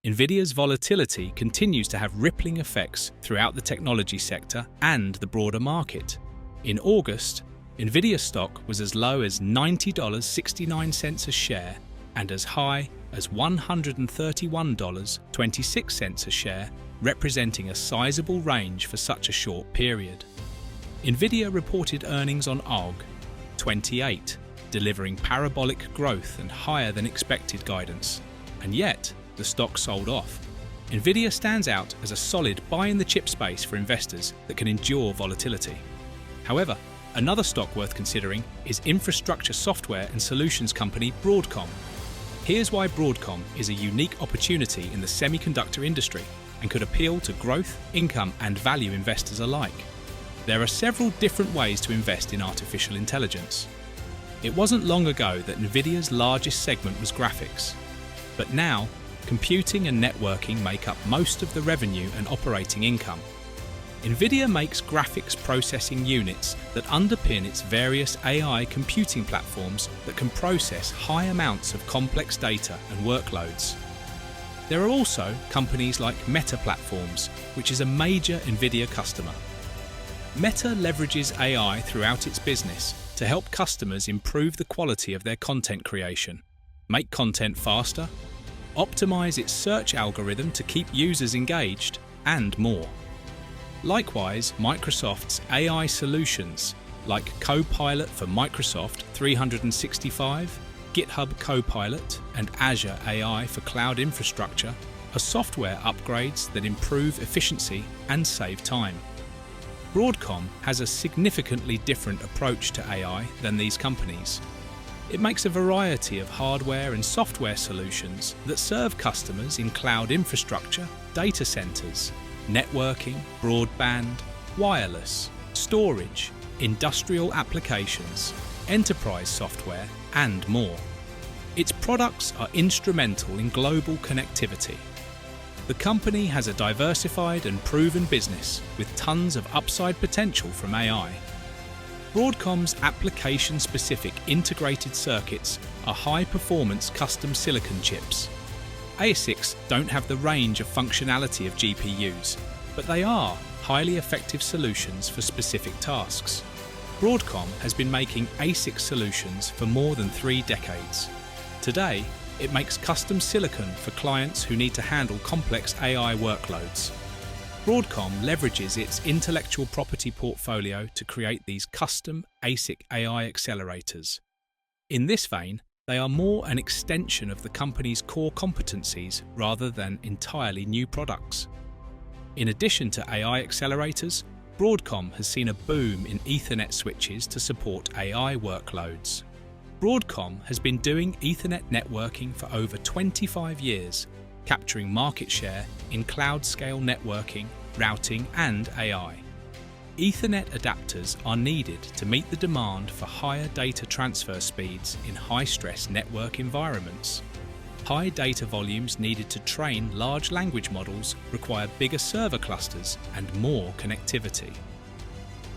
Nvidia's volatility continues to have rippling effects throughout the technology sector and the broader market. In August, Nvidia stock was as low as $90.69 a share and as high as $131.26 a share, representing a sizable range for such a short period. Nvidia reported earnings on AUG28, delivering parabolic growth and higher than expected guidance, and yet the stock sold off. Nvidia stands out as a solid buy in the chip space for investors that can endure volatility. However, another stock worth considering is infrastructure software and solutions company Broadcom. Here's why Broadcom is a unique opportunity in the semiconductor industry and could appeal to growth, income, and value investors alike. There are several different ways to invest in artificial intelligence. It wasn't long ago that Nvidia's largest segment was graphics, but now computing and networking make up most of the revenue and operating income. Nvidia makes graphics processing units that underpin its various AI computing platforms that can process high amounts of complex data and workloads. There are also companies like Meta Platforms, which is a major Nvidia customer. Meta leverages AI throughout its business to help customers improve the quality of their content creation, make content faster, optimize its search algorithm to keep users engaged, and more. Likewise, Microsoft's AI solutions, like Copilot for Microsoft 365, GitHub Copilot, and Azure AI for cloud infrastructure, are software upgrades that improve efficiency and save time. Broadcom has a significantly different approach to AI than these companies. It makes a variety of hardware and software solutions that serve customers in cloud infrastructure, data centers, networking, broadband, wireless, storage, industrial applications, enterprise software, and more. Its products are instrumental in global connectivity. The company has a diversified and proven business with tons of upside potential from AI. Broadcom's application-specific integrated circuits are high-performance custom silicon chips. ASICs don't have the range of functionality of GPUs, but they are highly effective solutions for specific tasks. Broadcom has been making ASIC solutions for more than 3 decades. Today, it makes custom silicon for clients who need to handle complex AI workloads. Broadcom leverages its intellectual property portfolio to create these custom ASIC AI accelerators. In this vein, they are more an extension of the company's core competencies rather than entirely new products. In addition to AI accelerators, Broadcom has seen a boom in Ethernet switches to support AI workloads. Broadcom has been doing Ethernet networking for over 25 years, capturing market share in cloud-scale networking, routing, and AI. Ethernet adapters are needed to meet the demand for higher data transfer speeds in high-stress network environments. High data volumes needed to train large language models require bigger server clusters and more connectivity.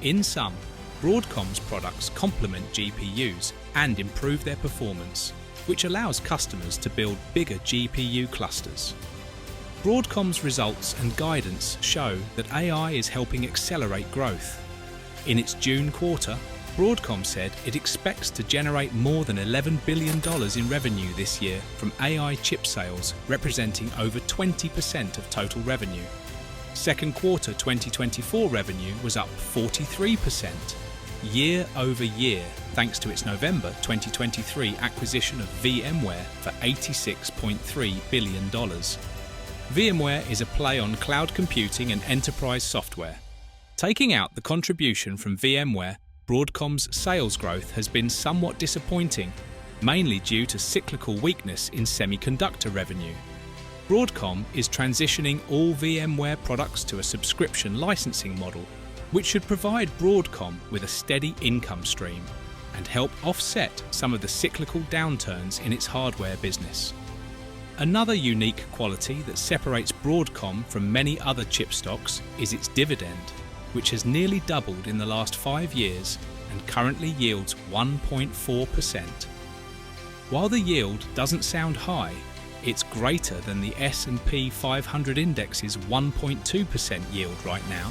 In sum, Broadcom's products complement GPUs and improve their performance, which allows customers to build bigger GPU clusters. Broadcom's results and guidance show that AI is helping accelerate growth. In its June quarter, Broadcom said it expects to generate more than $11 billion in revenue this year from AI chip sales, representing over 20% of total revenue. Second quarter 2024 revenue was up 43% year over year, thanks to its November 2023 acquisition of VMware for $86.3 billion. VMware is a play on cloud computing and enterprise software. Taking out the contribution from VMware, Broadcom's sales growth has been somewhat disappointing, mainly due to cyclical weakness in semiconductor revenue. Broadcom is transitioning all VMware products to a subscription licensing model, which should provide Broadcom with a steady income stream and help offset some of the cyclical downturns in its hardware business. Another unique quality that separates Broadcom from many other chip stocks is its dividend, which has nearly doubled in the last 5 years and currently yields 1.4%. While the yield doesn't sound high, It's greater than the S&P 500 index's 1.2% yield right now.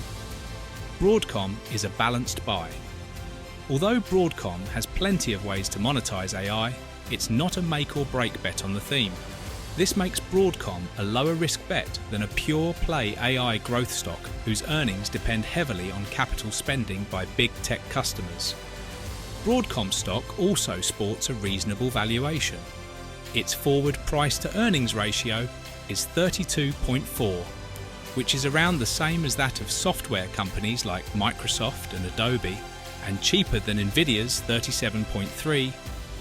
Broadcom is a balanced buy. Although Broadcom has plenty of ways to monetize AI, it's not a make or break bet on the theme. This makes Broadcom a lower risk bet than a pure play AI growth stock whose earnings depend heavily on capital spending by big tech customers. Broadcom stock also sports a reasonable valuation. Its forward price to earnings ratio is 32.4, which is around the same as that of software companies like Microsoft and Adobe, and cheaper than Nvidia's 37.3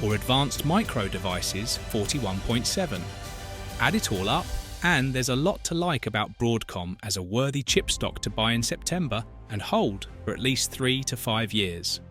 or Advanced Micro Devices' 41.7. Add it all up, and there's a lot to like about Broadcom as a worthy chip stock to buy in September and hold for at least 3 to 5 years.